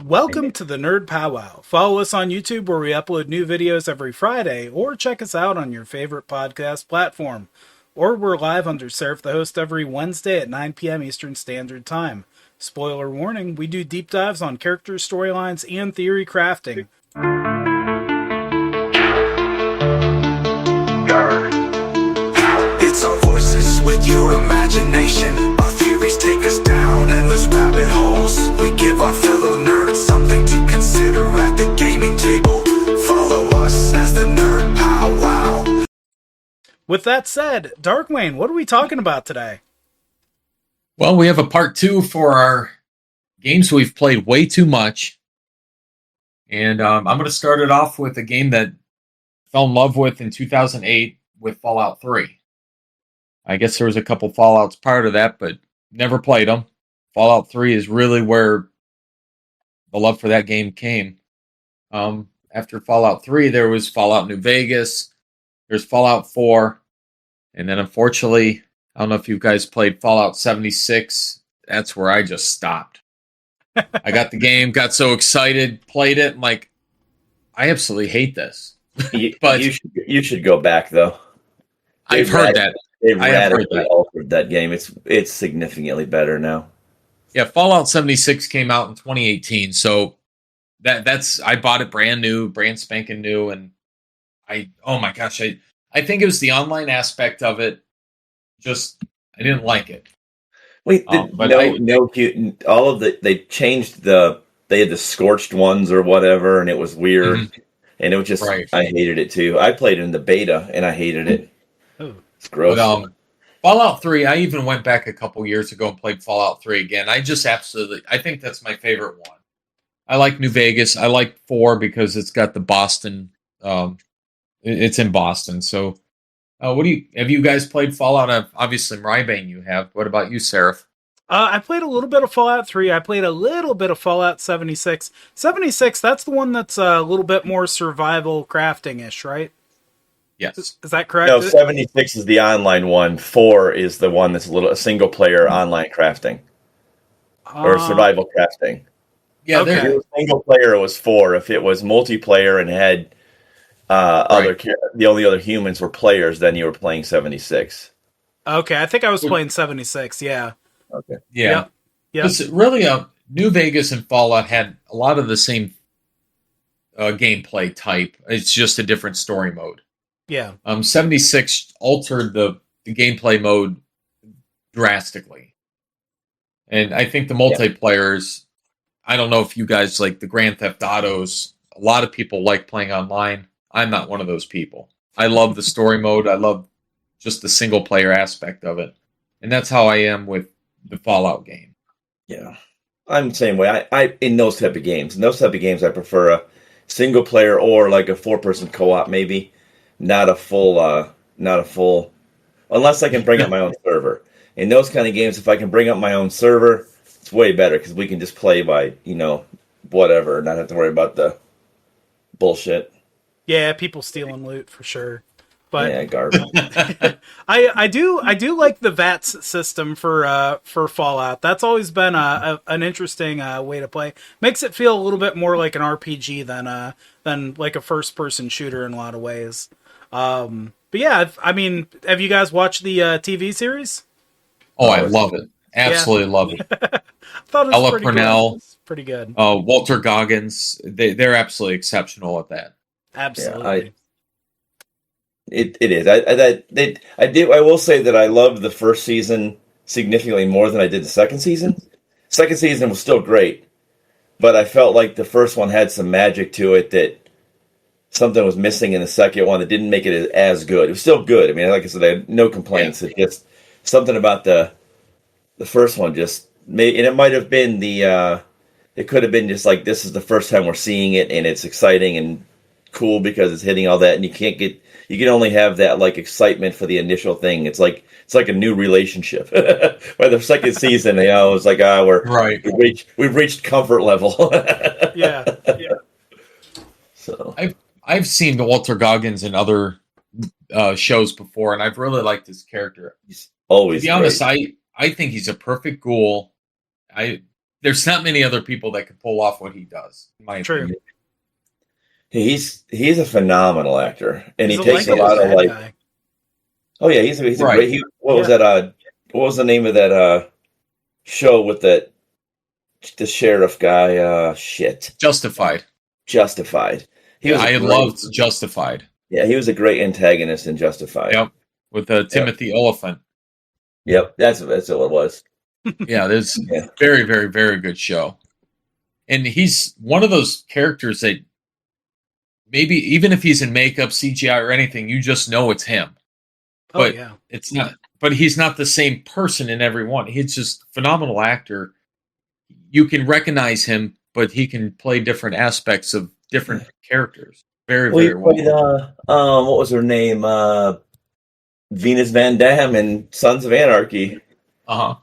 Welcome to the Nerd Pow Wow. Follow us on YouTube where we upload new videos every Friday, or check us out on your favorite podcast platform. Or we're live under SeraphTheHost every Wednesday at 9 p.m. Eastern Standard Time. Spoiler warning, we do deep dives on characters, storylines, and theory crafting. It's our voices with your imagination. Our theories take us down endless rabbit holes. We give our fellow nerds something to consider at the gaming table. Follow us as the Nerd Pow Wow. With that said, Darkwayne, what are we talking about today? Well, we have a part 2 for our games we've played way too much. And I'm going to start it off with a game that I fell in love with in 2008 with Fallout 3. I guess there was a couple Fallouts prior to that, but never played them. Fallout 3 is really where the love for that game came. After Fallout 3, there was Fallout New Vegas. There's Fallout 4. And then, unfortunately, I don't know if you guys played Fallout 76. That's where I just stopped. I got the game, got so excited, played it. I'm like, I absolutely hate this. But you should go back, though. I've heard that. They've radically altered that game. It's significantly better now. Yeah, Fallout 76 came out in 2018, so that's I bought it brand new, brand spanking new, and oh my gosh, I think it was the online aspect of it. Just I didn't like it. Wait, they changed they had the scorched ones or whatever, and it was weird, and it was just I hated it too. I played it in the beta, and I hated it. It's gross. But, Fallout 3, I even went back a couple years ago and played Fallout 3 again. I think that's my favorite one. I like New Vegas. I like 4 because it's got the Boston. It's in Boston. So, have you guys played Fallout? Obviously, Moiraibane, you have. What about you, Seraph? I played a little bit of Fallout 3. I played a little bit of Fallout 76. 76, that's the one that's a little bit more survival crafting-ish, right? Yes. Is that correct? No, 76 is the online one. 4 is the one that's a single player online crafting. Or survival crafting. Yeah, okay. If it was single player, it was 4. If it was multiplayer and had the only other humans were players, then you were playing 76. Okay, I think I was playing 76, yeah. Okay. Yeah. Yeah. Really, New Vegas and Fallout had a lot of the same gameplay type. It's just a different story mode. Yeah. 76 altered the gameplay mode drastically. And I think the multiplayers, I don't know if you guys like the Grand Theft Autos. A lot of people like playing online. I'm not one of those people. I love the story mode. I love just the single player aspect of it. And that's how I am with the Fallout game. Yeah. I'm the same way. I in those type of games. In those type of games, I prefer a single player or like a 4-person co-op maybe. Not a full, unless I can bring up my own server. In those kind of games, if I can bring up my own server, it's way better because we can just play by, whatever, not have to worry about the bullshit. Yeah, people stealing loot for sure. But yeah, garbage. I do like the VATS system for Fallout. That's always been an interesting way to play. Makes it feel a little bit more like an RPG than like a first person shooter in a lot of ways. But yeah, I mean, have you guys watched the TV series? Oh, I love it. Absolutely love it. I thought it was Ella pretty Purnell, good. It's pretty good. Walter Goggins, they're absolutely exceptional at that. Absolutely. Yeah, it is. I will say that I loved the first season significantly more than I did the second season. Second season was still great, but I felt like the first one had some magic to it that something was missing in the second one that didn't make it as good. It was still good. I mean, like I said, I had no complaints. Yeah. It just something about the first one just made, and it might have been it could have been just like this is the first time we're seeing it, and it's exciting and cool because it's hitting all that, and you can only have that like excitement for the initial thing. It's like a new relationship. By the second season, it's like we've reached comfort level. Yeah. So I've seen the Walter Goggins in other shows before, and I've really liked his character. He's always to be honest, I think he's a perfect ghoul. there's not many other people that can pull off what he does, in my True. opinion. He's a phenomenal actor, and He's he takes a Lego's lot of bad like. guy. Oh yeah, he's a Right. great. What was that? What was the name of that show with the sheriff guy? Shit. Justified. Justified. I loved Justified. Yeah, he was a great antagonist in Justified. Yep, with Timothy Oliphant. Yep, that's what it was. Yeah, there's very, very, very good show. And he's one of those characters that maybe even if he's in makeup, CGI, or anything, you just know it's him. But it's not. But he's not the same person in every one. He's just a phenomenal actor. You can recognize him, but he can play different aspects of different characters. Very, very well. He played, what was her name? Venus Van Dam in Sons of Anarchy. Uh-huh.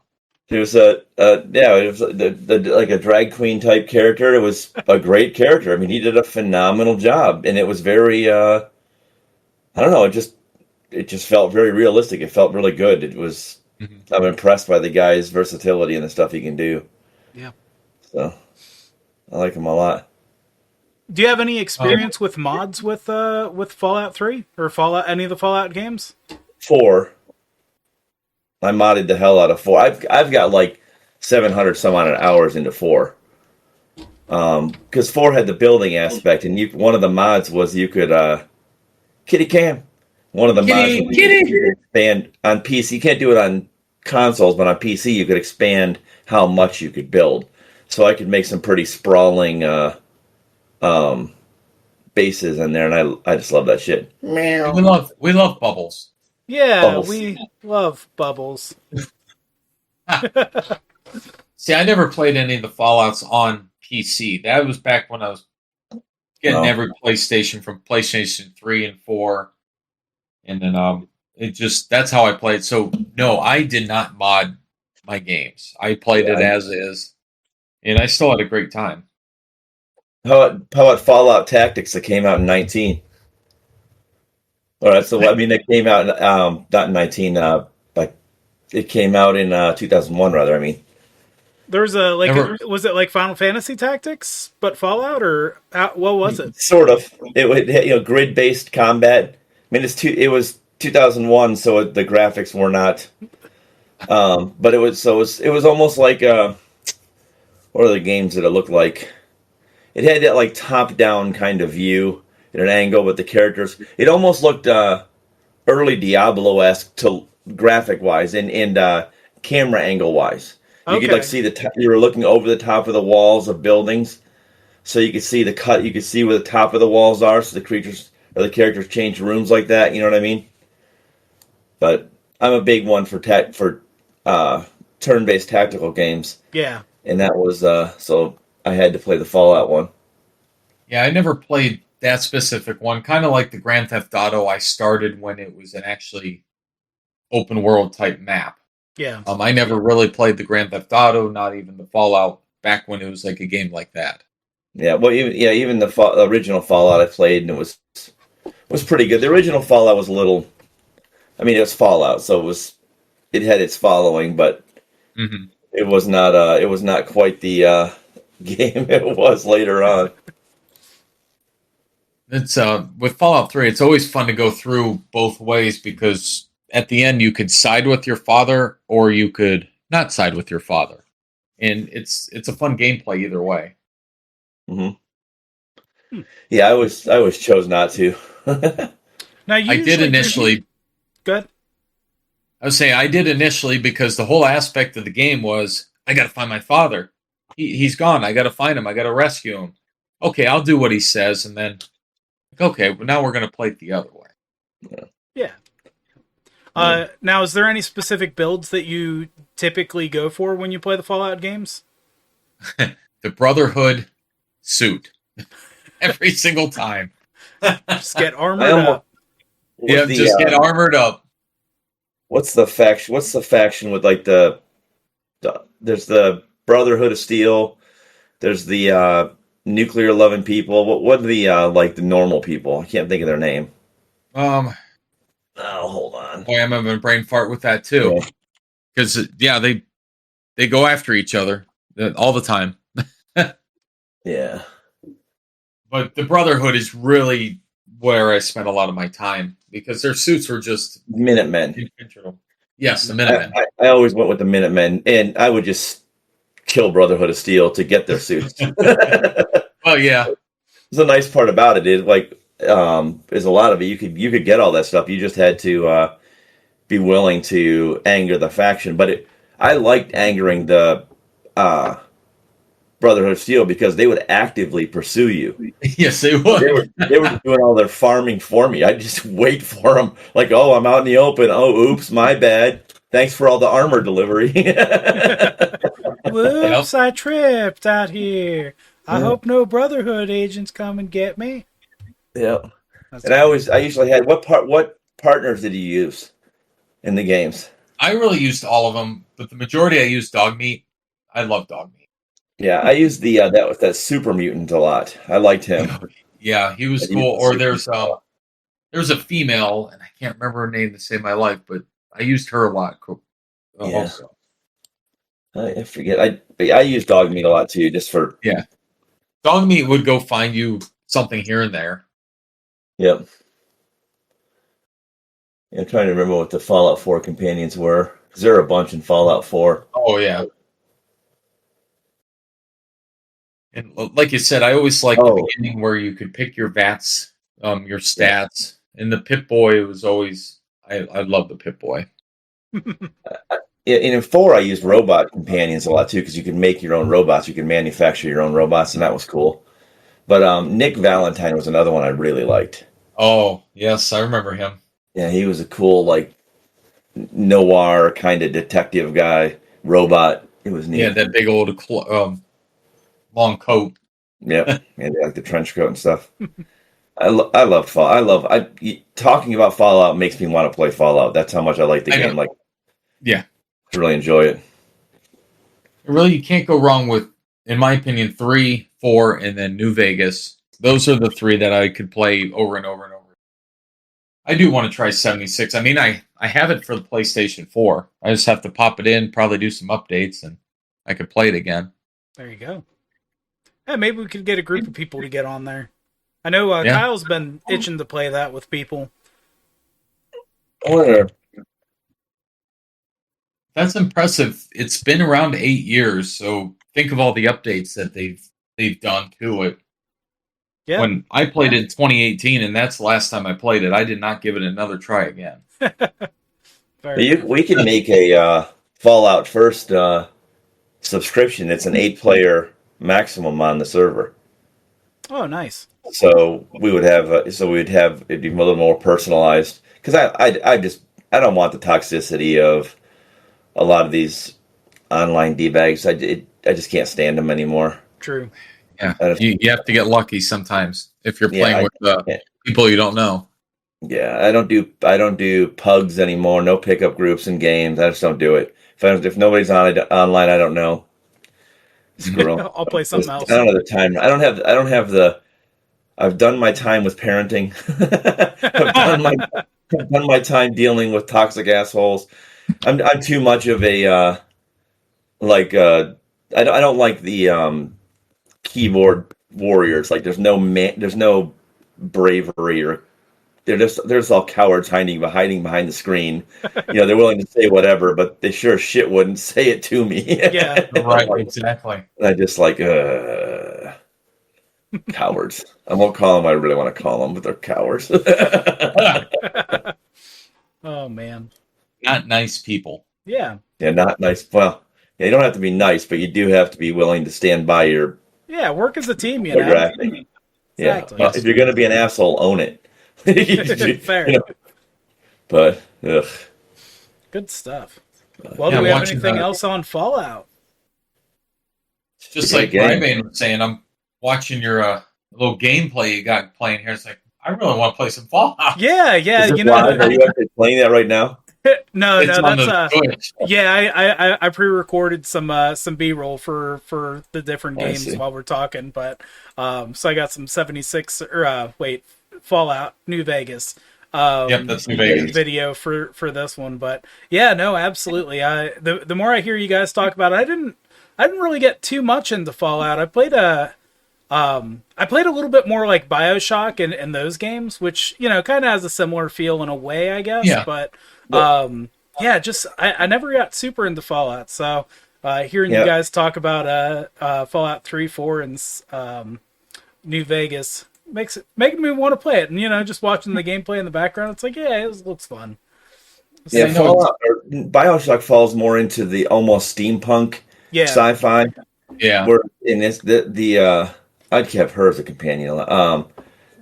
It was it was like a drag queen type character. It was a great character. I mean, he did a phenomenal job, and it was very, I don't know, it just felt very realistic. It felt really good. It was, I'm impressed by the guy's versatility and the stuff he can do. Yeah. So, I like him a lot. Do you have any experience with mods with Fallout 3 or any of the Fallout games? 4. I modded the hell out of 4. I've got like 700 some odd hours into 4. Because 4 had the building aspect, and one of the mods was you could kitty cam. One of the mods was you could expand on PC. You can't do it on consoles, but on PC you could expand how much you could build. So I could make some pretty sprawling bases in there, and I just love that shit. We love bubbles. Yeah, Bubbles. we love bubbles. See, I never played any of the Fallouts on PC. That was back when I was getting every PlayStation from PlayStation 3 and 4. And then that's how I played. So no, I did not mod my games. I played it as is. And I still had a great time. How about Fallout Tactics that came out in 19? All right, so it came out not in 19, but it came out in 2001 rather. I mean, There's was it like Final Fantasy Tactics, but Fallout, or what was it? Sort of. It would grid based combat. I mean, it was 2001, so the graphics were not. But it was almost like what are the games that it looked like? It had that like top down kind of view at an angle with the characters. It almost looked early Diablo-esque to graphic wise and camera angle wise. You could like see you were looking over the top of the walls of buildings, so you could see the cut. You could see where the top of the walls are, so the creatures or the characters change rooms like that. You know what I mean? But I'm a big one for turn-based tactical games. Yeah, and that was so I had to play the Fallout one. Yeah, I never played that specific one. Kind of like the Grand Theft Auto, I started when it was an actually open world type map. Yeah. I never really played the Grand Theft Auto, not even the Fallout, back when it was like a game like that. Yeah, well, even the original Fallout I played, and it was pretty good. The original Fallout was a little, I mean, it was Fallout, so it had its following, but it was not quite the game it was later on. It's with Fallout 3, it's always fun to go through both ways, because at the end you could side with your father or you could not side with your father. And it's a fun gameplay either way. Mm-hmm. Yeah, I always chose not to. Now I did initially. Good. I would say I did initially because the whole aspect of the game was I got to find my father. He's gone. I got to find him. I got to rescue him. Okay, I'll do what he says, and then okay, but now we're going to play it the other way. Yeah. Now, is there any specific builds that you typically go for when you play the Fallout games? The Brotherhood suit. Every single time. Just get armored up. Yeah, just get armored up. What's the faction? What's the faction with like there's the Brotherhood of Steel. There's the nuclear loving people. What are the like the normal people? I can't think of their name. Oh, hold on. Boy, I'm having a brain fart with that too. Because they go after each other. all the time. Yeah. But the Brotherhood is really where I spent a lot of my time because their suits were just Minutemen. intentional. Yes, the Minutemen. I always went with the Minutemen, and I would just kill Brotherhood of Steel to get their suits. Oh yeah, The nice part about it is is a lot of it you could get all that stuff. You just had to be willing to anger the faction. But I liked angering the Brotherhood of Steel because they would actively pursue you. yes, they would. They were doing all their farming for me. I'd just wait for them. Like, oh, I'm out in the open. Oh, oops, my bad. Thanks for all the armor delivery. Whoops, I tripped out here. I hope no Brotherhood agents come and get me. Yeah. And I usually had what partners did you use in the games? I really used all of them, but the majority I used Dogmeat. I love Dogmeat. Yeah, I used the that super mutant a lot. I liked him. Yeah, he was cool. Or there's a female, and I can't remember her name to save my life, but I used her a lot. Yeah. Also. I forget. I used Dogmeat a lot too, just for Dogmeat would go find you something here and there. Yep. Yeah, I'm trying to remember what the Fallout 4 companions were. Because there are a bunch in Fallout 4. Oh yeah. And like you said, I always liked the beginning where you could pick your VATs, your stats, and the Pip-Boy was always. I love the Pip-Boy. In 4, I used robot companions a lot too because you could make your own robots. You could manufacture your own robots, and that was cool. But Nick Valentine was another one I really liked. Oh yes, I remember him. Yeah, he was a cool noir kind of detective guy, robot. It was neat. Yeah, that big old long coat. Yep, and like the trench coat and stuff. I love Fallout. Talking about Fallout makes me want to play Fallout. That's how much I like the game. Like, yeah, I really enjoy it. Really, you can't go wrong with, in my opinion, 3, 4, and then New Vegas. Those are the 3 that I could play over and over and over. I do want to try 76. I mean, I have it for the PlayStation 4. I just have to pop it in, probably do some updates, and I could play it again. There you go. Yeah, maybe we could get a group of people to get on there. I know Kyle's been itching to play that with people. Whatever. That's impressive. It's been around 8 years, so think of all the updates that they've done to it. Yeah. When I played it in 2018, and that's the last time I played it, I did not give it another try again. We can make a Fallout First subscription. It's an 8-player maximum on the server. Oh, nice. So we would have it'd be a little more personalized because I don't want the toxicity of a lot of these online D-bags. I just can't stand them anymore. True. Yeah, you have to get lucky sometimes if you're playing with people you don't know. Yeah, I don't do pugs anymore. No pickup groups in games. I just don't do it. If nobody's online, I don't know. Screw 'em. I'll play something else. I don't have the time. I don't have the. I've done my time with parenting. I've done my time dealing with toxic assholes. I'm too much of a I don't like the keyboard warriors. Like there's no bravery, or they're just all cowards hiding behind the screen. They're willing to say whatever, but they sure shit wouldn't say it to me. Yeah, right, exactly. I just cowards. I won't call them what I really want to call them, but they're cowards. Oh man, not nice people. Yeah, not nice. Well, you don't have to be nice, but you do have to be willing to stand by your. Yeah, work as a team. You know. Exactly. Yeah, if you're going to be an asshole, own it. Fair. But ugh. Good stuff. Well, do we have anything else on Fallout? Just like Moiraibane was saying, I'm watching your little gameplay you got playing here. It's like, I really want to play some Fallout. Yeah. Are you actually playing that right now? No, that's I pre-recorded some B-roll for the different games while we're talking, but so I got some 76 Fallout New Vegas. That's New Vegas video for this one, but yeah, no, absolutely. The more I hear you guys talk about it, I didn't really get too much into Fallout. I played a little bit more like BioShock in those games, which, you know, kind of has a similar feel in a way, I guess. Yeah. But yeah, just I never got super into Fallout. So hearing you guys talk about Fallout 3, 4, and New Vegas making me want to play it. And, you know, just watching the gameplay in the background, it's like, yeah, it looks fun. Yeah, Fallout or BioShock falls more into the almost steampunk sci-fi. Yeah. Where in this I'd have her as a companion.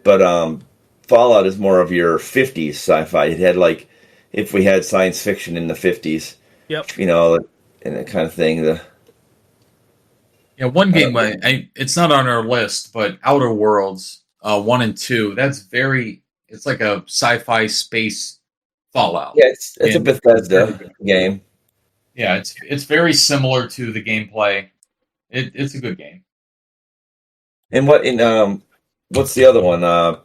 But Fallout is more of your 50s sci-fi. It had like if we had science fiction in the 50s. Yep. You know, and that kind of thing. Yeah, one game it's not on our list, but Outer Worlds 1 and 2. It's like a sci-fi space Fallout. Yeah, it's a Bethesda game. Yeah, it's very similar to the gameplay. It's a good game. And what's the other one that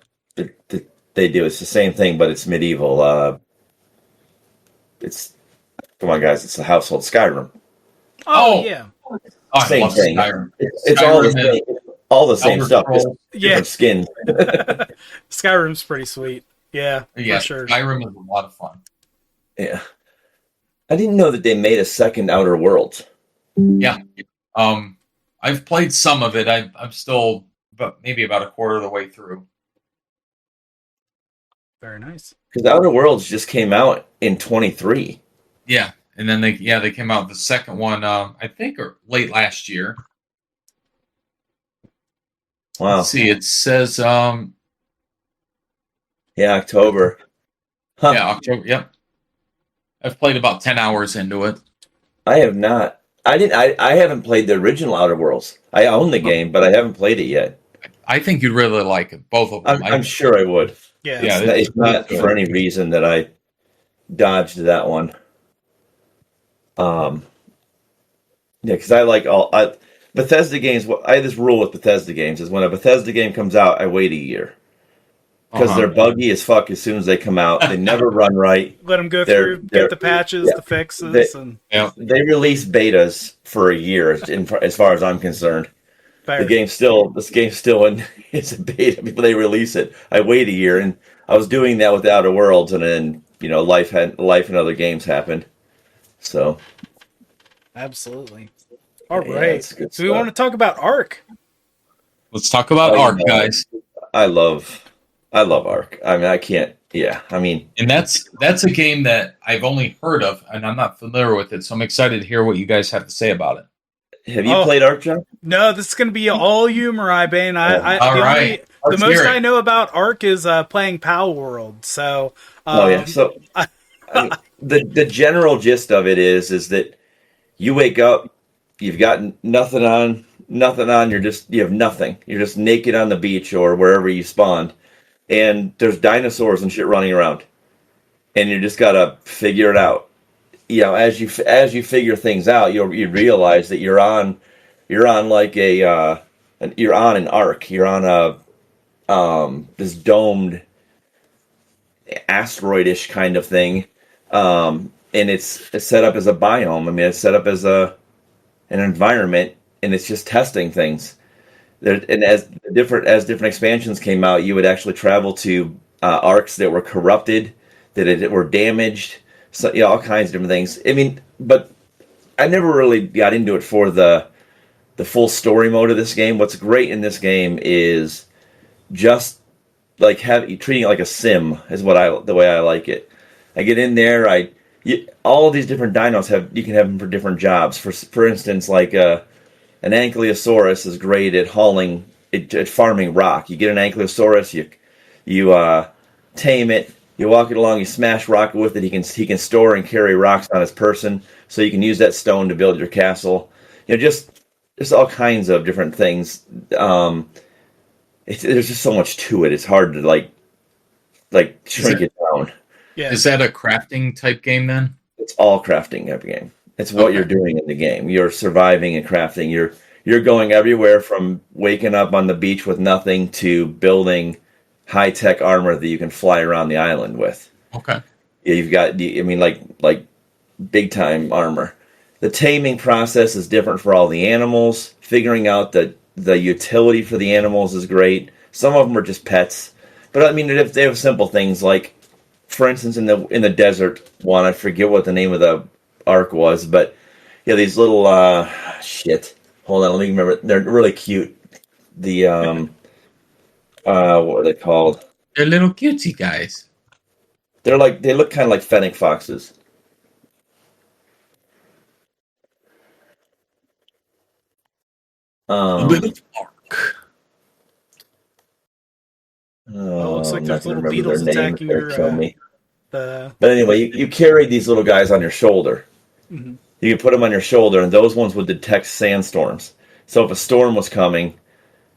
they do? It's the same thing, but it's medieval. Come on, guys! It's the household Skyrim. Oh yeah, Same thing. Skyrim. It's all the same stuff. Just different skins. Skyrim's pretty sweet. Yeah, for sure. Skyrim is a lot of fun. Yeah. I didn't know that they made a second Outer Worlds. Yeah. I've played some of it. I'm still maybe about a quarter of the way through. Very nice. Because Outer Worlds just came out in 23. Yeah. And then they came out the second one, I think, or late last year. Wow. Let's see, it says October. Huh. Yeah, October. Yep. I've played about 10 hours into it. I have not. I haven't played the original Outer Worlds. I own the game, but I haven't played it yet. I think you'd really like it, both of them. I'm sure I would. Yeah. It's not for any reason that I dodged that one. Yeah, because I like Bethesda games. I have this rule with Bethesda games is when a Bethesda game comes out, I wait a year. Because they're buggy as fuck as soon as they come out. They never run right. Let them go through, get the patches, the fixes. They release betas for a year, as far as I'm concerned. Fair. This game's still in it's a beta before they release it. I wait a year, and I was doing that with Outer Worlds, and then life and other games happened. So, absolutely. All right. So we want to talk about Ark. Let's talk about Ark, guys. I love Ark. I mean, I can't. Yeah, I mean, and that's a game that I've only heard of, and I'm not familiar with it. So I'm excited to hear what you guys have to say about it. Have you played Ark, John? No, this is going to be all you, Moiraibane. The most I know about Ark is playing palworld. So, So the general gist of it is that you wake up, you've got nothing on. You have nothing. You're just naked on the beach or wherever you spawned, and there's dinosaurs and shit running around, and you just gotta figure it out. As you figure things out, you realize that you're on like you're on an ark. You're on this domed asteroidish kind of thing, and it's set up as a biome. I mean, it's set up as an environment, and it's just testing things. And as different expansions came out, you would actually travel to arks that were corrupted, that were damaged. So all kinds of different things. I mean, but I never really got into it for the full story mode of this game. What's great in this game is just like treating it like a sim is the way I like it. I get in there. All of these different dinos you can have them for different jobs. For instance, like an ankylosaurus is great at at farming rock. You get an ankylosaurus, you tame it. You walk it along, you smash rock with it. He can store and carry rocks on his person, so you can use that stone to build your castle. Just all kinds of different things. There's just so much to it. It's hard to like shrink it down. Yeah. Is that a crafting type game then? It's all crafting every game. It's what you're doing in the game. You're surviving and crafting. You're going everywhere from waking up on the beach with nothing to building high-tech armor that you can fly around the island with. Okay. Yeah, you've got, like big-time armor. The taming process is different for all the animals. Figuring out the utility for the animals is great. Some of them are just pets, but I mean they have simple things like, for instance, in the desert one, I forget what the name of the arc was, but yeah, these little shit. Hold on, let me remember. They're really cute. The what are they called? They're little cutesy guys. They look kind of like fennec foxes. Little arc. Oh, it looks like I'm there's not gonna little remember beetles their name. attacking They're your me. the. But anyway, you carry these little guys on your shoulder. Mhm. You can put them on your shoulder, and those ones would detect sandstorms. So if a storm was coming,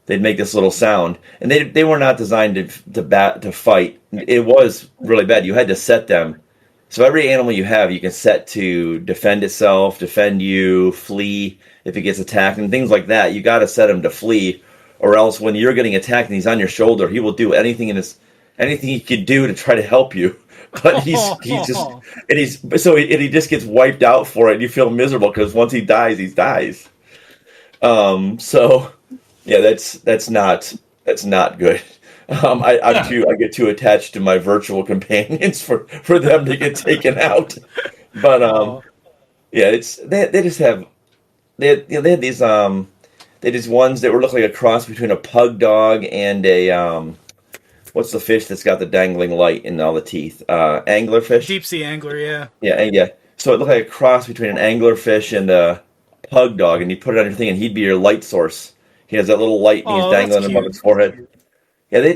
they'd make this little sound, and they were not designed to fight. It was really bad. You had to set them. So every animal you have, you can set to defend itself, defend you, flee if it gets attacked, and things like that. You got to set him to flee, or else when you're getting attacked and he's on your shoulder, he will do anything he could do to try to help you. But he just gets wiped out for it, and you feel miserable because once he dies, he dies. So yeah, that's not good. I get too attached to my virtual companions for them to get taken out. But yeah, they just have they had these ones that were look like a cross between a pug dog and a what's the fish that's got the dangling light in all the teeth? Anglerfish. Deep sea angler, yeah. Yeah. So it looked like a cross between an anglerfish and a pug dog, and you put it on your thing, and he'd be your light source. He has that little light, and he's dangling above his forehead. Yeah,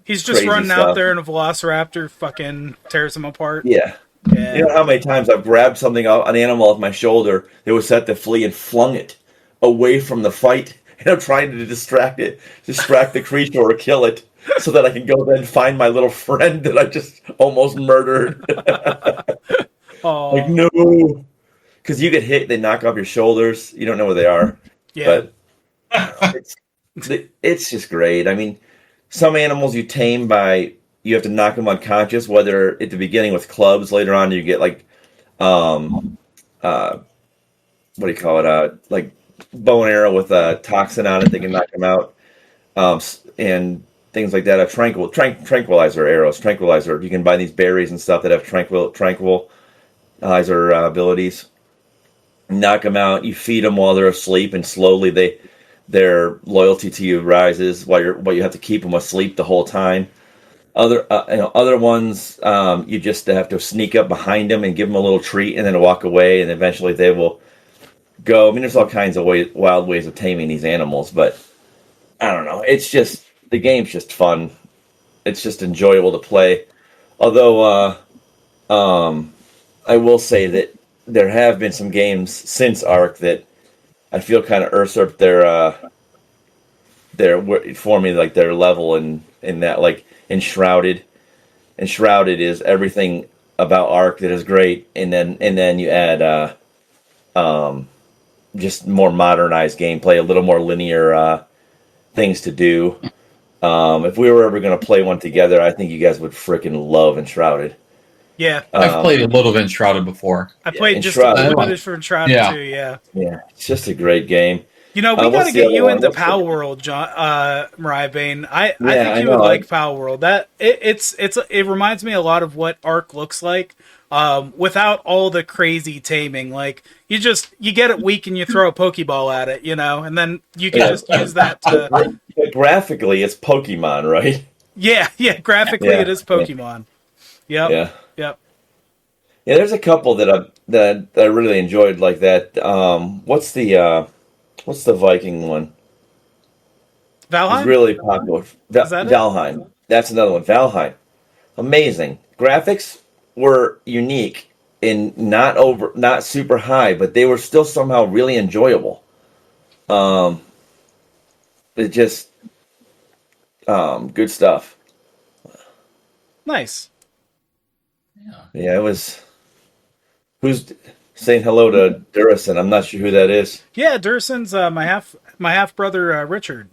he's just running stuff out there, and a velociraptor fucking tears him apart. Yeah. Yeah. You know how many times I've grabbed something, an animal off my shoulder that was set to flee, and flung it away from the fight, and I'm trying to distract the creature or kill it, so that I can go then find my little friend that I just almost murdered. Oh. Like, no. Because you get hit, they knock off your shoulders. You don't know where they are. Yeah. But it's just great. I mean, some animals you tame by, you have to knock them unconscious, whether at the beginning with clubs, later on you get like, what do you call it? Like bow and arrow with a toxin on it, they can knock them out. And things like that. Tranquilizer arrows, tranquilizer. You can buy these berries and stuff that have tranquilizer abilities. Knock them out. You feed them while they're asleep, and slowly their loyalty to you rises. While you have to keep them asleep the whole time. Other ones, you just have to sneak up behind them and give them a little treat, and then walk away, and eventually they will go. I mean, there's all kinds of wild ways of taming these animals, but I don't know. It's just, the game's just fun. It's just enjoyable to play. Although, I will say that there have been some games since Ark that I feel kind of usurped their for me, like their level in that, like Enshrouded. Enshrouded is everything about Ark that is great, and then you add just more modernized gameplay, a little more linear things to do. If we were ever going to play one together, I think you guys would freaking love Enshrouded. Yeah. I've played a little of Enshrouded before. I played just Enshrouded. a little bit for Enshrouded too, yeah. Yeah, it's just a great game. You know, we got to get you into palworld, John, Moiraibane. I think you would like palworld. That it reminds me a lot of what Ark looks like, without all the crazy taming. Like you get it weak and you throw a Pokeball at it, you know, and then you can just use that to. Graphically, it's Pokemon, right? Yeah. Graphically, it is Pokemon. Yep. Yeah. Yep. Yeah, there's a couple that I really enjoyed like that. What's the Viking one? Valheim? It's really popular. Valheim. That's another one. Valheim. Amazing. Graphics were unique and not super high, but they were still somehow really enjoyable. It just good stuff. Nice. Yeah, it was. Who's saying hello to Durison? I'm not sure who that is. Yeah, Durson's my half brother Richard.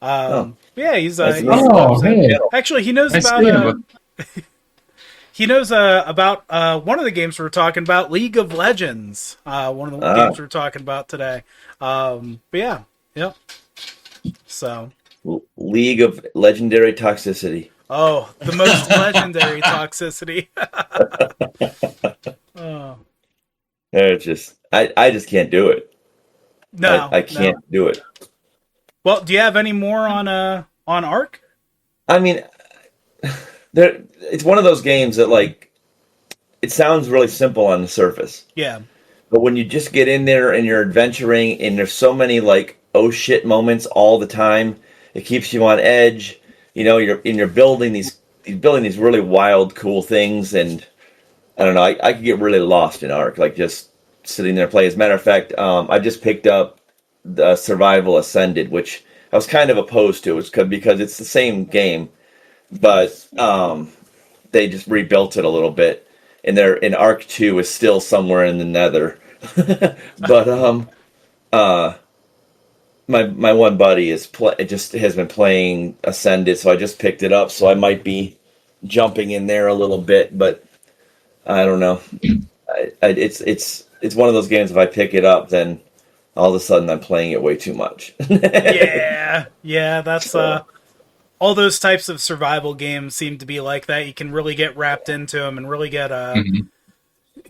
Yeah, he's hey. actually he knows Nice about he knows about one of the games we're talking about, League of Legends. One of the games we're talking about today. But yeah, yep. So League of Legendary Toxicity. oh, the most legendary toxicity. Oh. It's just I just can't do it. No, I can't do it. Well, do you have any more on Ark? I mean, it's one of those games that like it sounds really simple on the surface. Yeah. But when you just get in there and you're adventuring and there's so many like oh shit moments all the time, it keeps you on edge. You know, you're building these really wild, cool things, and I don't know. I could get really lost in Ark, like just sitting there playing. As a matter of fact, I just picked up the Survival Ascended, which I was kind of opposed to. It's because it's the same game, but they just rebuilt it a little bit, and Ark 2 is still somewhere in the Nether. But my one buddy has been playing Ascended, so I just picked it up. So I might be jumping in there a little bit, but I don't know. It's one of those games. If I pick it up, then all of a sudden I'm playing it way too much. Yeah, that's all those types of survival games seem to be like that. You can really get wrapped into them and really get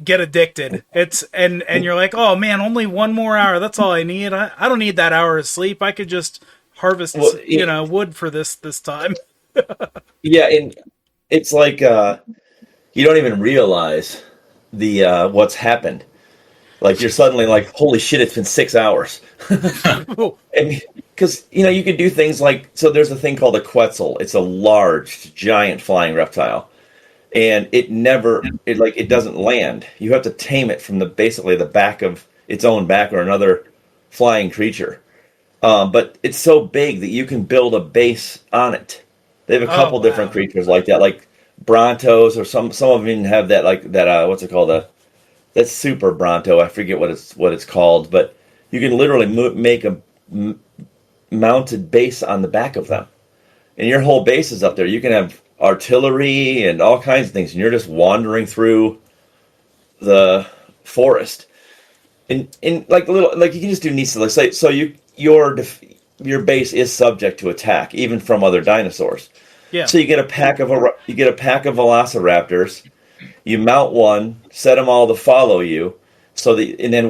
addicted. And you're like, oh man, only one more hour. That's all I need. I don't need that hour of sleep. I could just harvest, wood for this time. Yeah, and it's like you don't even realize the what's happened. Like you're suddenly like, holy shit, it's been 6 hours. Because you could do things like, so there's a thing called a Quetzal. It's a large, giant flying reptile, and it doesn't land. You have to tame it from basically the back of its own back or another flying creature. But it's so big that you can build a base on it. They have a couple different creatures like that, like Brontos, or some of them even have that, like that what's it called, that's Super Bronto. I forget what it's called, but you can literally make a mounted base on the back of them, and your whole base is up there. You can have artillery and all kinds of things, and you're just wandering through the forest, and like you can just do neat stuff. Like so your base is subject to attack even from other dinosaurs. Yeah. So you get a pack of velociraptors. You mount one, set them all to follow you, and then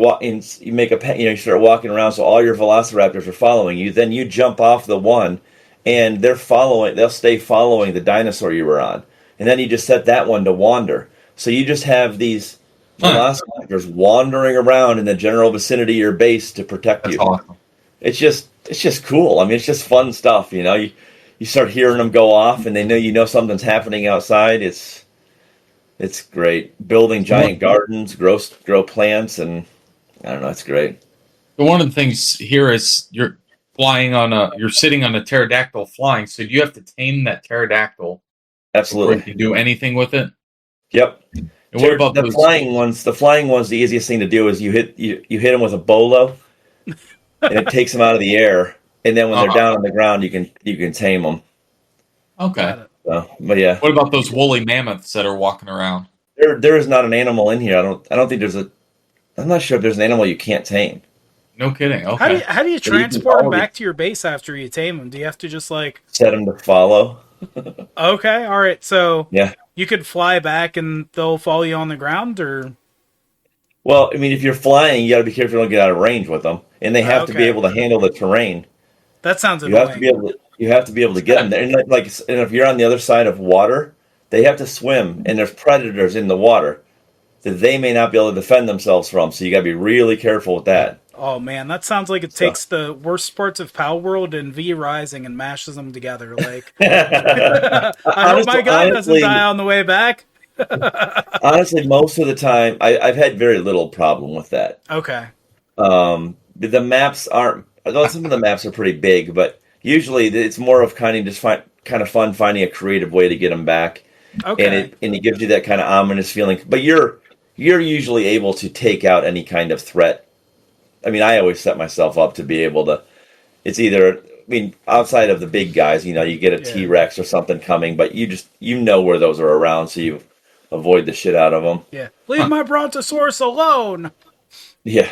you make you start walking around, so all your velociraptors are following you. Then you jump off the one, and they'll stay following the dinosaur you were on, and then you just set that one to wander. So you just have these velociraptors wandering around in the general vicinity of your base to protect you. Awesome. It's just cool. I mean, it's just fun stuff. You start hearing them go off, and they know something's happening outside. It's great. Building giant gardens, grow plants, and I don't know. It's great. But one of the things here is you're sitting on a pterodactyl flying. So do you have to tame that pterodactyl? Absolutely. Before you can do anything with it? Yep. And what about the flying ones? The flying ones, the easiest thing to do is you hit them with a bolo, and it takes them out of the air. And then when they're down on the ground, you can tame them. Okay. But yeah. What about those woolly mammoths that are walking around? There is not an animal in here. I don't think I'm not sure if there's an animal you can't tame. No kidding. Okay. How do you transport them back to your base after you tame them? Do you have to just like set them to follow? Okay. All right. So yeah, you could fly back and they'll follow you on the ground, or? Well, I mean, if you're flying, you got to be careful you don't get out of range with them, and they have to be able to handle the terrain. That sounds annoying. You have to be able to get them there, and if you're on the other side of water, they have to swim, and there's predators in the water that they may not be able to defend themselves from. So you got to be really careful with that. Oh man, that sounds like it takes the worst parts of palworld and V Rising and mashes them together. Like, I hope my guy doesn't die on the way back. Honestly, most of the time, I've had very little problem with that. Okay. The maps aren't. Some of the maps are pretty big, but usually it's more of kind of fun finding a creative way to get them back. Okay. And it gives you that kind of ominous feeling. But you're usually able to take out any kind of threat. I mean, I always set myself up to be able to. It's either, outside of the big guys, you get a T-Rex or something coming, but you know where those are around, so avoid the shit out of them. Yeah. Leave my Brontosaurus alone. Yeah.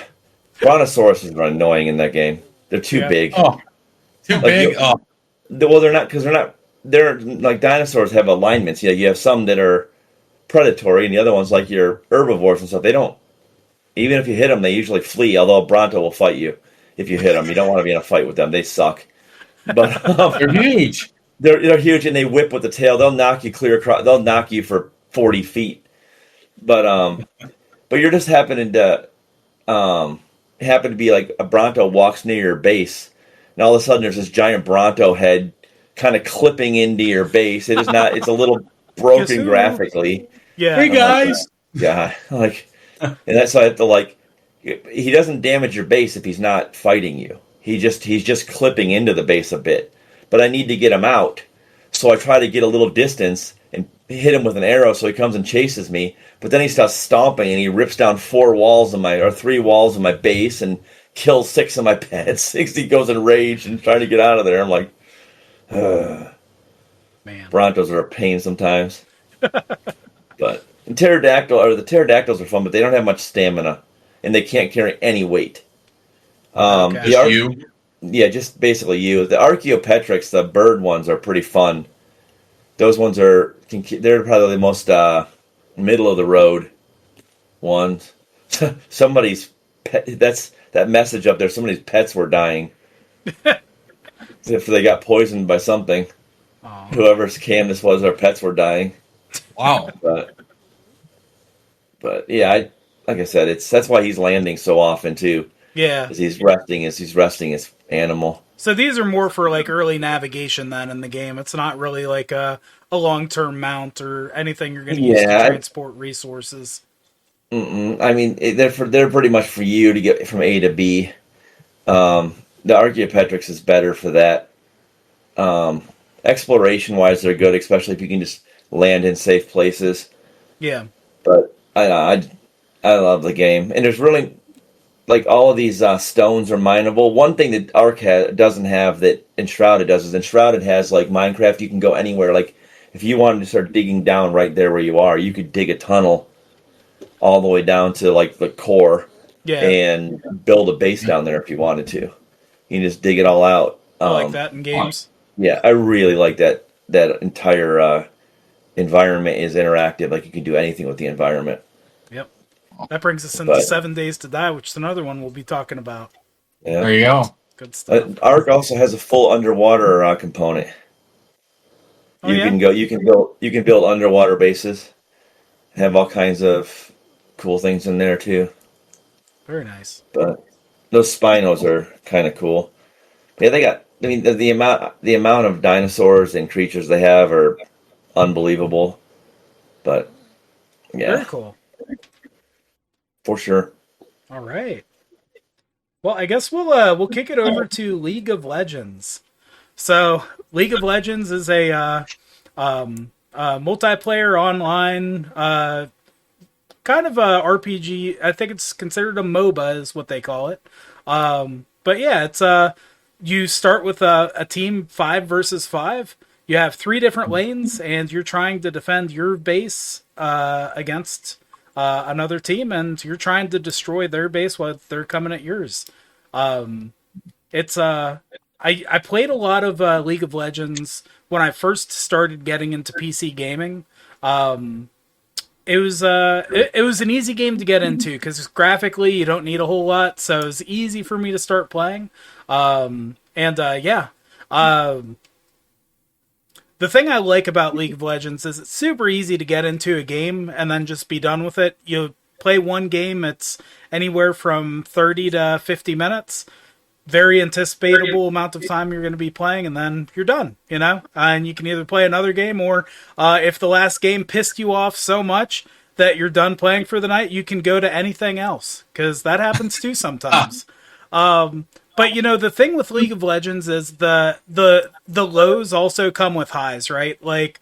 Brontosauruses are annoying in that game. They're too big. Oh, too big. Oh, Well, they're not, because they're like dinosaurs have alignments. Yeah, you have some that are predatory, and the other ones, like your herbivores and stuff, they don't, even if you hit them, they usually flee, although a Bronto will fight you if you hit them. You don't want to be in a fight with them. They suck. But they're huge. They're huge, and they whip with the tail. They'll knock you clear across. They'll knock you for 40 feet. But you're just happening to be like a Bronto walks near your base, and all of a sudden there's this giant Bronto head kind of clipping into your base. It is not. It's a little broken graphically. Yeah. Hey guys. Yeah, and that's why I have to like. He doesn't damage your base if he's not fighting you. He's just clipping into the base a bit. But I need to get him out, so I try to get a little distance and hit him with an arrow, so he comes and chases me. But then he starts stomping, and he rips down 3 walls of my base and kills 6 of my pets. He goes in rage and trying to get out of there. I'm like, man, Brontos are a pain sometimes. But the pterodactyls are fun, but they don't have much stamina, and they can't carry any weight. Just you. Yeah, just basically you. The Archaeopteryx, the bird ones, are pretty fun. Those ones they're probably the most middle of the road ones. Somebody's pet, that message up there. Somebody's pets were dying. If they got poisoned by something. Aww. Whoever's cam this was, their pets were dying. Wow. But yeah, like I said, that's why he's landing so often too. Yeah, Because he's resting his animal. so these are more for like early navigation then in the game. It's not really like a long-term mount or anything you're going to use to transport resources. I mean, they're pretty much for you to get from A to B. The Archaeopteryx is better for that. Exploration-wise, they're good, especially if you can just land in safe places. Yeah. But I love the game, and there's really, like, all of these stones are mineable. One thing that Ark doesn't have that Enshrouded does is Enshrouded has, like, Minecraft. You can go anywhere. Like, if you wanted to start digging down right there where you are, you could dig a tunnel all the way down to, like, the core and build a base down there if you wanted to. You can just dig it all out. I like that in games. Yeah, I really like that entire environment is interactive. Like, you can do anything with the environment. Yep. That brings us into 7 Days to Die, which is another one we'll be talking about. Yeah. There you go. Good stuff. Ark also has a full underwater component. You can build underwater bases. Have all kinds of cool things in there too. Very nice. But those Spinos are kind of cool. Yeah, they got. I mean, the amount of dinosaurs and creatures they have are unbelievable. But yeah, very cool. For sure. All right. Well, I guess we'll kick it over to League of Legends. So, League of Legends is a multiplayer online kind of a RPG. I think it's considered a MOBA, is what they call it. But yeah, it's you start with a team 5 versus 5. You have 3 different lanes, and you're trying to defend your base against another team, and you're trying to destroy their base while they're coming at yours. It's I played a lot of League of Legends when I first started getting into PC gaming. It was an easy game to get into because graphically you don't need a whole lot, so it was easy for me to start playing. The thing I like about League of Legends is it's super easy to get into a game and then just be done with it. You play one game, it's anywhere from 30 to 50 minutes. Very anticipatable amount of time you're going to be playing, and then you're done, you know? And you can either play another game, or if the last game pissed you off so much that you're done playing for the night, you can go to anything else, because that happens too sometimes. But, you know, the thing with League of Legends is the lows also come with highs, right? Like,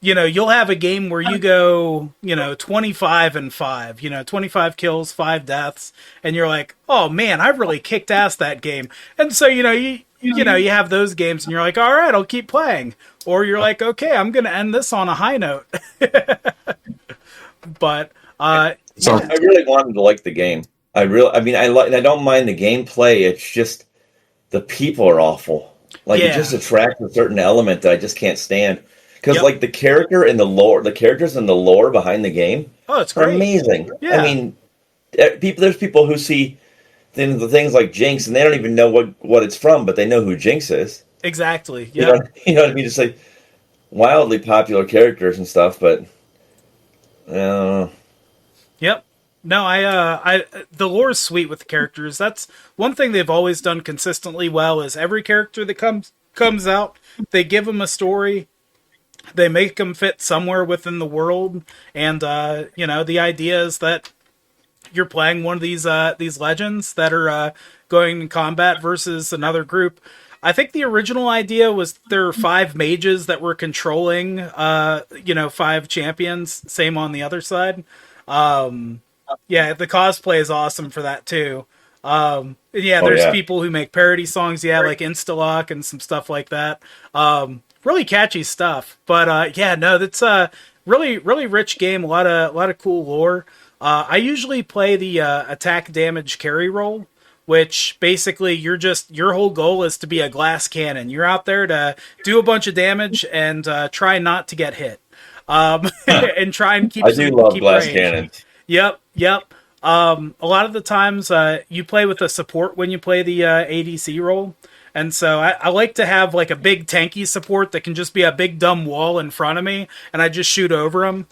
you know, you'll have a game where you go, 25-5, 25 kills, 5 deaths, and you're like, oh man, I really kicked ass that game. And so, you have those games and you're like, all right, I'll keep playing. Or you're like, okay, I'm going to end this on a high note. But So I really wanted to like the game. I don't mind the gameplay. It's just the people are awful. Like it just attracts a certain element that I just can't stand. Because like the character and the lore, the characters and the lore behind the game it's are great. amazing. Yeah. I mean, there's people who see things like Jinx and they don't even know what it's from, but they know who Jinx is. Exactly. You Yeah. know what I mean? Just like wildly popular characters and stuff, but Yep. No, I the lore is sweet with the characters. That's one thing they've always done consistently well. Is every character that comes out, they give them a story. They make them fit somewhere within the world, and the idea is that you're playing one of these legends that are going in combat versus another group. I think the original idea was there were 5 mages that were controlling 5 champions. Same on the other side. The cosplay is awesome for that too. There's people who make parody songs, like Instalock and some stuff like that. Really catchy stuff. But that's a really, really rich game. A lot of cool lore. I usually play the attack damage carry role, which basically your whole goal is to be a glass cannon. You're out there to do a bunch of damage and try not to get hit. And try and keep. I do love keep glass range. cannons. Yep. A lot of the times you play with a support when you play the ADC role. And so I like to have like a big tanky support that can just be a big dumb wall in front of me, and I just shoot over them.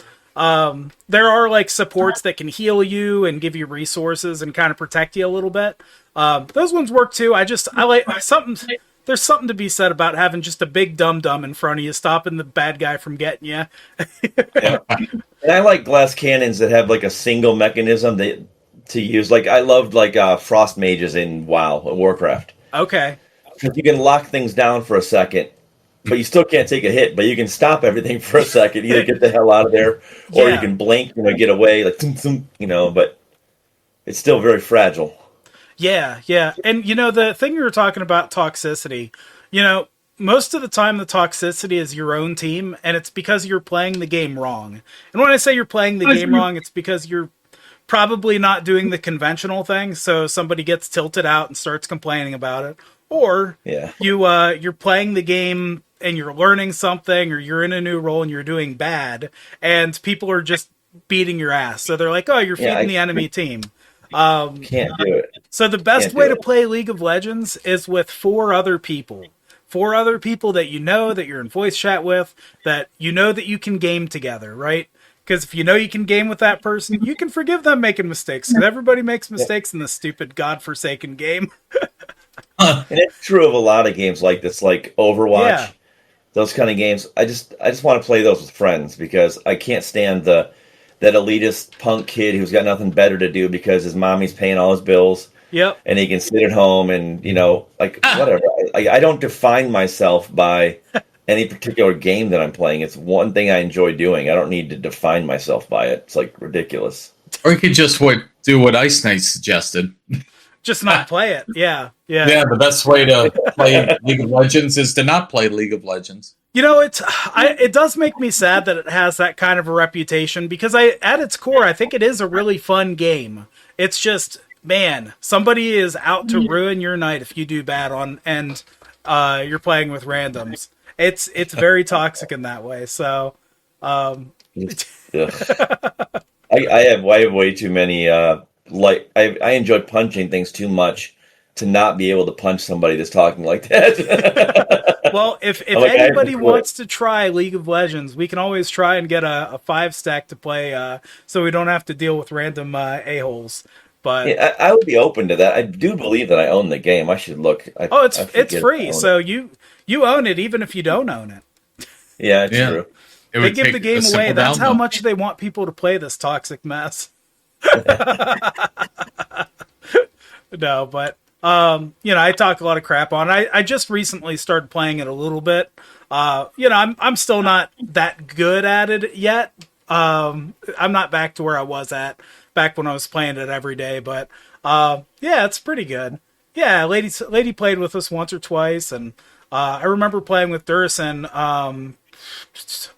There are like supports that can heal you and give you resources and kind of protect you a little bit. Those ones work too. I like something. There's something to be said about having just a big dumb in front of you, stopping the bad guy from getting you. Yeah. And I like glass cannons that have like a single mechanism to use. Like I loved like frost mages in Warcraft. Okay. Because you can lock things down for a second, but you still can't take a hit. But you can stop everything for a second, either get the hell out of there, or you can blink, get away, like But it's still very fragile. Yeah. And the thing you were talking about, toxicity. Most of the time the toxicity is your own team, and it's because you're playing the game wrong. And when I say you're playing the game wrong, it's because you're probably not doing the conventional thing, so somebody gets tilted out and starts complaining about it. Or you're playing the game and you're learning something, or you're in a new role and you're doing bad, and people are just beating your ass. So they're like, "Oh, you're feeding the enemy team." Can't do it. So the best way to play League of Legends is with 4 other people. 4 other people that that you're in voice chat with, that that you can game together, right? Because if you can game with that person, you can forgive them making mistakes. Because everybody makes mistakes in this stupid godforsaken game. And it's true of a lot of games like this, like Overwatch, those kind of games. I just want to play those with friends, because I can't stand that elitist punk kid who's got nothing better to do because his mommy's paying all his bills. Yep. And he can sit at home and whatever. I don't define myself by any particular game that I'm playing. It's one thing I enjoy doing. I don't need to define myself by it. It's like ridiculous. Or you could just do what Ice Knight suggested. Just not play it. Yeah. Yeah, the best way to play League of Legends is to not play League of Legends. It does make me sad that it has that kind of a reputation, because at its core, I think it is a really fun game. It's just, man, somebody is out to ruin your night if you do bad and you're playing with randoms. It's very toxic in that way. So, I have way too many. I enjoy punching things too much to not be able to punch somebody that's talking like that. Well, if anybody wants to try League of Legends, we can always try and get a 5-stack to play, so we don't have to deal with random a-holes. But I would be open to that. I do believe that I own the game. I should look. It's free, so you own it even if you don't own it. Yeah, it's true. They give the game away. That's how much they want people to play this toxic mess. No, but I talk a lot of crap on it. I just recently started playing it a little bit. I'm still not that good at it yet. I'm not back to where I was back when I was playing it every day, but it's pretty good. Yeah, lady played with us once or twice, and I remember playing with Durson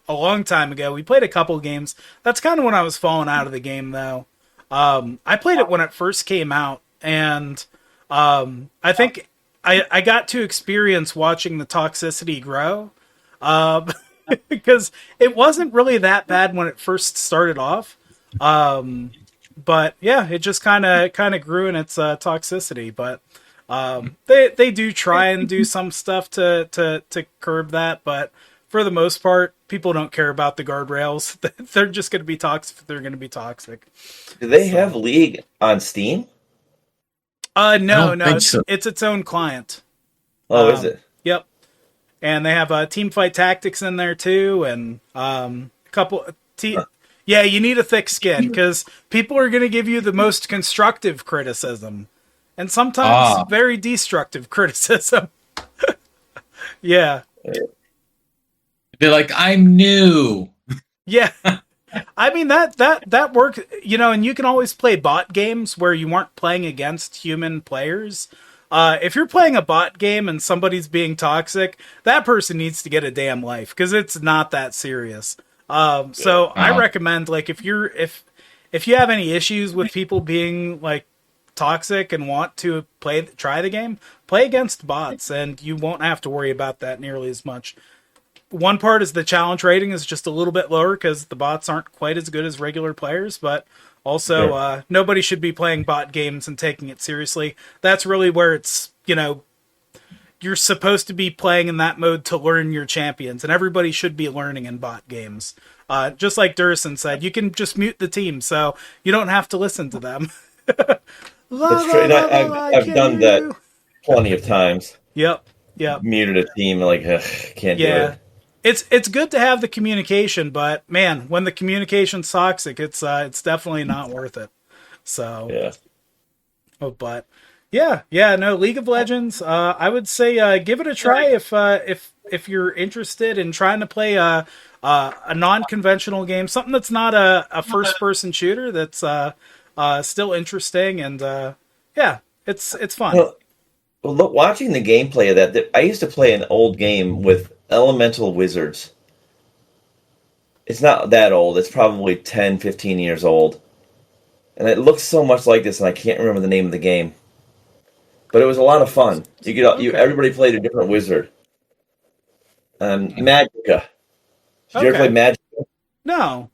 a long time ago. We played a couple games. That's kind of when I was falling out of the game, though. I played it when it first came out, and I think I got to experience watching the toxicity grow. Because it wasn't really that bad when it first started off. But yeah, it just kind of grew in its toxicity. But they do try and do some stuff to curb that, but for the most part, people don't care about the guardrails. They're just going to be toxic if they're going to be toxic. Do they have League on Steam? No, so. it's its own client. Oh, is it? Yep. And they have team fight tactics in there too, and a couple. Yeah, you need a thick skin because people are going to give you the most constructive criticism, and sometimes very destructive criticism. Yeah. They're like, I'm new. Yeah. I mean, that works, and you can always play bot games where you aren't playing against human players. If you're playing a bot game and somebody's being toxic, that person needs to get a damn life because it's not that serious. So I recommend, like, if you have any issues with people being like toxic and want to try the game, play against bots, and you won't have to worry about that nearly as much. One part is the challenge rating is just a little bit lower because the bots aren't quite as good as regular players, but also nobody should be playing bot games and taking it seriously. That's really where it's, you're supposed to be playing in that mode to learn your champions, and everybody should be learning in bot games. Just like Durson said, you can just mute the team, so you don't have to listen to them. That's true. I've done that plenty of times. Yep. Muted a team, like, can't do it. It's good to have the communication, but man, when the communication's toxic, it's definitely not worth it. So yeah. Oh, but no, League of Legends. I would say give it a try if you're interested in trying to play a non-conventional game, something that's not a first-person shooter that's still interesting, and it's fun. Well, look, watching the gameplay of that, I used to play an old game with Elemental Wizards. It's not that old. It's probably 10, 15 years old. And it looks so much like this, and I can't remember the name of the game. But it was a lot of fun. Everybody played a different wizard. Magicka. Did you ever play Magicka? No.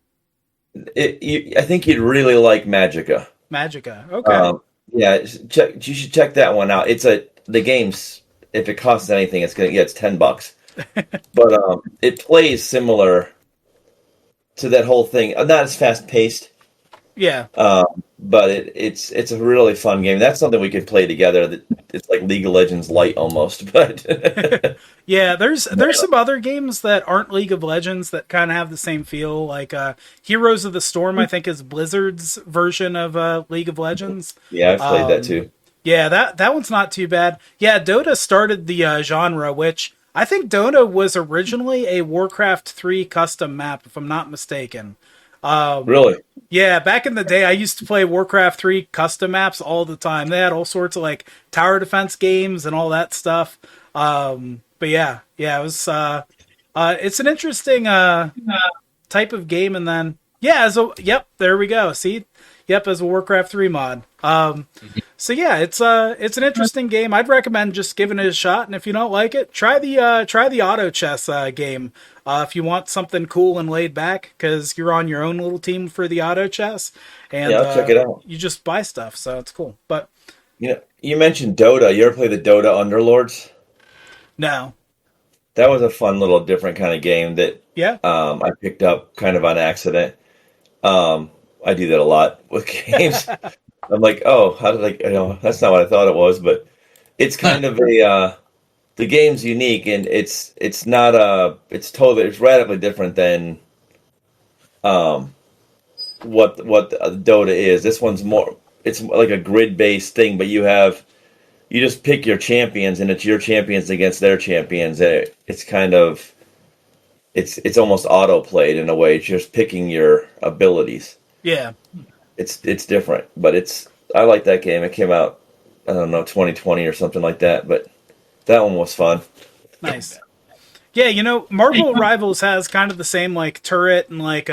I think you'd really like Magicka. Magicka, okay. You should check that one out. The game's, if it costs anything, it's $10. But it plays similar to that whole thing. Not as fast paced. Yeah. But it's a really fun game. That's something we could play together. It's like League of Legends light almost, but yeah, there's some other games that aren't League of Legends that kind of have the same feel. Like Heroes of the Storm, I think, is Blizzard's version of League of Legends. Yeah, I've played that too. Yeah, that one's not too bad. Yeah, Dota started the genre, which I think Dota was originally a Warcraft 3 custom map, if I'm not mistaken. Really? Yeah, back in the day, I used to play Warcraft 3 custom maps all the time. They had all sorts of like tower defense games and all that stuff. But yeah, it was. It's an interesting type of game, and then there we go. See, as a Warcraft 3 mod. So yeah, it's an interesting game. I'd recommend just giving it a shot, and if you don't like it, try the auto chess game. If you want something cool and laid back, because you're on your own little team for the auto chess, and I'll check it out. You just buy stuff, so it's cool. But you mentioned Dota. You ever play the Dota Underlords? No. That was a fun little different kind of game that I picked up kind of on accident. I do that a lot with games. I'm like, oh, how did that's not what I thought it was, but it's kind of the game's unique, and it's radically different than what Dota is. This one's more, it's like a grid-based thing, but you just pick your champions, and it's your champions against their champions. It's kind of, it's almost auto-played in a way. It's just picking your abilities. Yeah. It's different, but I like that game. It came out, I don't know, 2020 or something like that, but that one was fun. Nice. Yeah, you know, Marvel Rivals has kind of the same like turret and like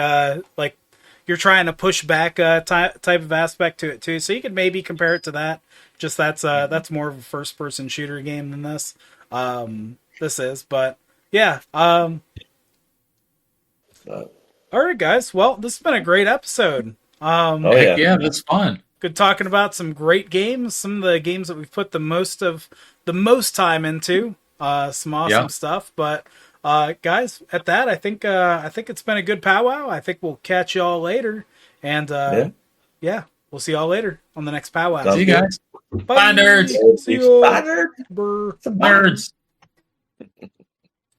you're trying to push back type of aspect to it too. So you could maybe compare it to that. Just that's more of a first person shooter game than this. This is, but yeah. All right, guys. Well, this has been a great episode. Oh Heck yeah. yeah, that's fun. Good talking about some great games. Some of the games that we've put the most time into. Some awesome stuff. But guys, at that, I think it's been a good powwow. I think we'll catch y'all later. And yeah, we'll see y'all later on the next powwow. Sounds See you good. guys. Bye. Bye, nerds. See you. Bye, nerd. Brr. Nerds.